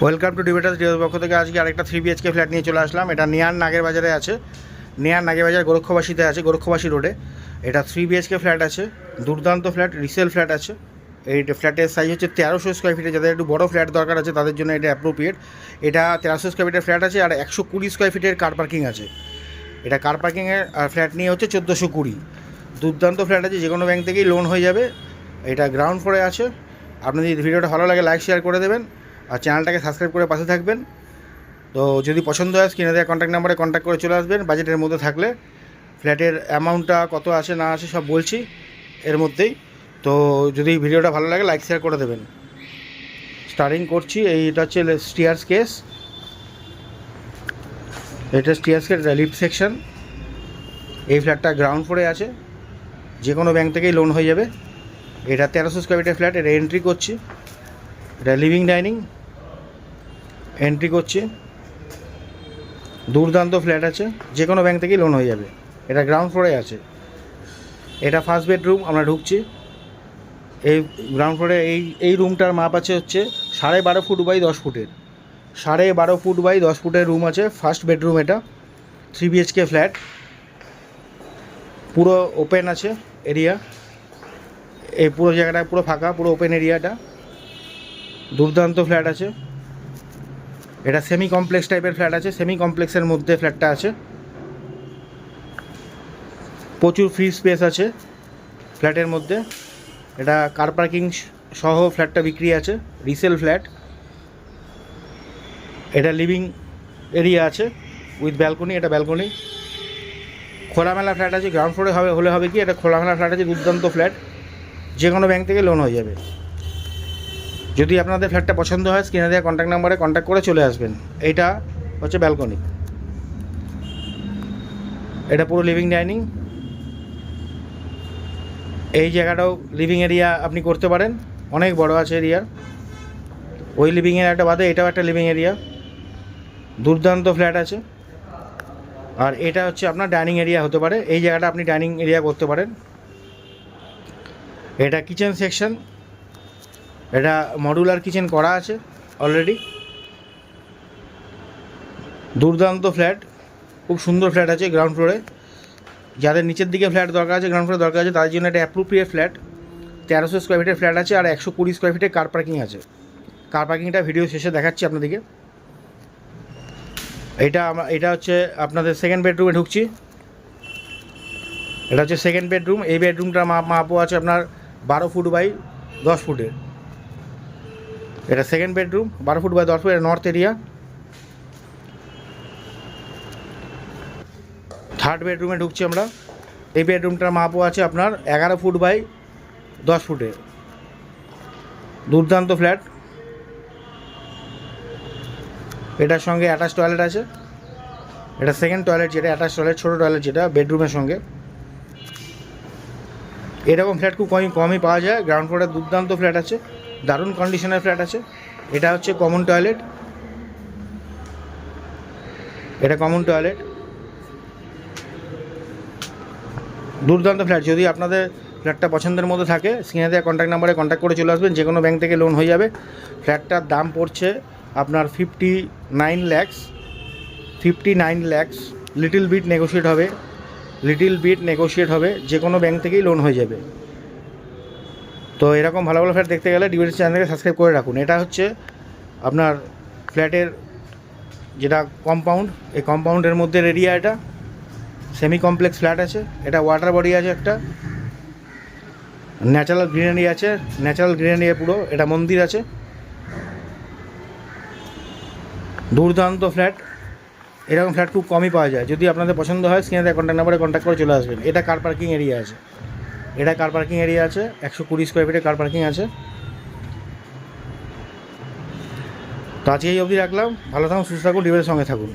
Welcome to ডিবেটার্স ডিওর পক্ষ থেকে আজকে আরেকটা 3 BHK ফ্ল্যাট নিয়ে চলে আসলাম। এটা নিয়ার নাগের বাজারে আছে, নিয়ার নাগের বাজার গোরক্ষবাসীতে আছে, গোরক্ষবাসী রোডে। এটা 3 BHK ফ্ল্যাট আছে, দুর্দান্ত ফ্ল্যাট, রিসেল ফ্ল্যাট আছে। এই ফ্ল্যাটের সাইজ হচ্ছে 1300 স্কোয়ার ফিটে। যাদের একটু বড় ফ্ল্যাট দরকার আছে তাদের জন্য এটা অ্যাপ্রোপ্রিয়েট। এটা 1300 স্কোয়ার ফিটের ফ্ল্যাট আছে আর 120 স্কোয়ার ফিটের কার পার্কিং আছে। এটা কার পার্কিংয়ের ফ্ল্যাট নিয়ে হচ্ছে 1420। দুর্দান্ত ফ্ল্যাট আছে, যে কোনো ব্যাংক থেকেই লোন হয়ে যাবে। এটা গ্রাউন্ড ফ্লোরে আছে। আপনাদের যদি ভিডিওটা ভালো লাগে লাইক শেয়ার করে দেবেন আর চ্যানেলটাকে সাবস্ক্রাইব করে পাশে থাকবেন। তো যদি পছন্দ হয় স্ক্রিনে দেওয়া কন্ট্যাক্ট নাম্বারে কন্ট্যাক্ট করে চলে আসবেন। বাজেটের মধ্যে থাকলে ফ্ল্যাটের অ্যামাউন্টটা কত আছে না আছে সব বলছি এর মধ্যেই। তো যদি ভিডিওটা ভালো লাগে লাইক শেয়ার করে দেবেন। স্টার্টিং করছি। এইটা হচ্ছে স্টিয়ার্স কেস, এটা স্টিয়ার্স কেস, লিফট সেকশন। এই ফ্ল্যাটটা গ্রাউন্ড ফ্লোরে আছে, যে কোনো ব্যাংক থেকেই লোন হয়ে যাবে। এটা 1300 স্কোয়ার ফিটের ফ্ল্যাট। এটা এন্ট্রি করছি, এটা লিভিং ডাইনিং, এন্ট্রি করছি। দুর্দান্ত ফ্ল্যাট আছে, যে কোনো ব্যাংক থেকেই লোন হয়ে যাবে। এটা গ্রাউন্ড ফ্লোরে আছে। এটা ফার্স্ট বেডরুম। আমরা ঢুকছি এই গ্রাউন্ড ফ্লোরে। এই রুমটার মাপ আছে হচ্ছে 12.5 ফুট বাই 10 ফুটের, 12.5 ফুট বাই 10 ফুটের রুম আছে। First bedroom. এটা 3 BHK ফ্ল্যাট, পুরো ওপেন আছে এরিয়া। এই পুরো জায়গাটা পুরো ফাঁকা, পুরো ওপেন এরিয়াটা। দুর্দান্ত ফ্ল্যাট আছে। এটা সেমি কমপ্লেক্স টাইপের ফ্ল্যাট আছে, সেমি কমপ্লেক্সের মধ্যে ফ্ল্যাটটা আছে। প্রচুর ফ্রি স্পেস আছে ফ্ল্যাটের মধ্যে। এটা কার পার্কিং সহ ফ্ল্যাটটা বিক্রি আছে, রিসেল ফ্ল্যাট। এটা লিভিং এরিয়া আছে উইথ ব্যালকনি। এটা ব্যালকনি। খোলামেলা ফ্ল্যাট আছে, গ্রাউন্ড ফ্লোরে হলে হবে কি, এটা খোলামেলা ফ্ল্যাট আছে। দুর্দান্ত ফ্ল্যাট, যে কোনো ব্যাংক থেকে লোন হয়ে যাবে। যদি আপনাদের ফ্ল্যাটটা পছন্দ হয় স্ক্রিনে দেওয়া কন্ট্যাক্ট নাম্বারে কন্ট্যাক্ট করে চলে আসবেন। এইটা হচ্ছে ব্যালকনি। এটা পুরো লিভিং ডাইনিং। এই জায়গাটাও লিভিং এরিয়া আপনি করতে পারেন, অনেক বড় আছে এরিয়া। ওই লিভিংয়ের একটা বাদে এটাও একটা লিভিং এরিয়া। দুর্দান্ত ফ্ল্যাট আছে। আর এটা হচ্ছে আপনার ডাইনিং এরিয়া হতে পারে, এই জায়গাটা আপনি ডাইনিং এরিয়া করতে পারেন। এটা কিচেন সেকশন। এটা মডুলার কিচেন করা আছে অলরেডি। দুর্দান্ত ফ্ল্যাট, খুব সুন্দর ফ্ল্যাট আছে গ্রাউন্ড ফ্লোরে। যাদের নিচের দিকে ফ্ল্যাট দরকার আছে, গ্রাউন্ড ফ্লোরে দরকার আছে, তাদের জন্য এটা অ্যাপ্রোপ্রিয়েট ফ্ল্যাট। 1300 স্কোয়ার ফিটের ফ্ল্যাট আছে আর 120 স্কোয়ার ফিটের কার পার্কিং আছে। কার পার্কিংটা ভিডিও শেষে দেখাচ্ছি আপনাদেরকে। এটা হচ্ছে আপনাদের সেকেন্ড বেডরুমে ঢুকছি। এটা হচ্ছে সেকেন্ড বেডরুম। এই বেডরুমটার মাপও আছে আপনার 12 ফুট বাই 10 ফুটের। এটা second bedroom, 12 foot by 10 foot. এটা নর্থ এরিয়া। থার্ড বেডরুমে ঢুকছি আমরা। এই বেডরুমটার মাপও আছে আপনার 11 ফুট বাই 10 ফুটের। দুর্দান্ত ফ্ল্যাট। এটার সঙ্গে অ্যাটাচ টয়লেট আছে। এটা সেকেন্ড টয়লেট, যেটা অ্যাটাচ টয়লেট, ছোটো টয়লেট যেটা বেডরুমের সঙ্গে। এরকম ফ্ল্যাট খুব কমই পাওয়া যায়। গ্রাউন্ড ফ্লোরে দুর্দান্ত ফ্ল্যাট আছে, দারুণ কন্ডিশনের ফ্ল্যাট আছে। এটা হচ্ছে কমন টয়লেট। এটা কমন টয়লেট। দুর্দান্ত ফ্ল্যাট। যদি আপনাদের ফ্ল্যাটটা পছন্দের মধ্যে থাকে স্ক্রিনে দেওয়া কন্ট্যাক্ট নাম্বারে কন্ট্যাক্ট করে চলে আসবেন। যে কোনো ব্যাংক থেকে লোন হয়ে যাবে। ফ্ল্যাটটার দাম পড়ছে আপনার 59 lakhs। 59 lakhs। Little bit negotiate হবে, যে কোনো ব্যাংক থেকেই লোন হয়ে যাবে। তো এরকম ভালো ভালো ফ্ল্যাট দেখতে গেলে ডিবেটার্স চ্যানেলকে সাবস্ক্রাইব করে রাখুন। এটা হচ্ছে আপনার ফ্ল্যাটের যেটা কম্পাউন্ড, এই কম্পাউন্ডের মধ্যে এরিয়া। এটা সেমি কমপ্লেক্স ফ্ল্যাট আছে। এটা ওয়াটার বডি আছে, একটা ন্যাচারাল গ্রিনারি আছে, পুরো। এটা মন্দির আছে। দুর্দান্ত ফ্ল্যাট। এরকম ফ্ল্যাট খুব কমই পাওয়া যায়। যদি আপনাদের পছন্দ হয় স্ক্রিনে দেওয়া কন্ট্যাক্ট নাম্বারে কন্ট্যাক্ট করে চলে আসবেন। এটা কার পার্কিং এরিয়া আছে। 120 স্কোয়ার ফিটের কার পার্কিং আছে। তো আজকে এই অবধি রাখলাম। ভালো থাকুন, সুস্থ থাকুন, ডিবেটারের সঙ্গে থাকুন।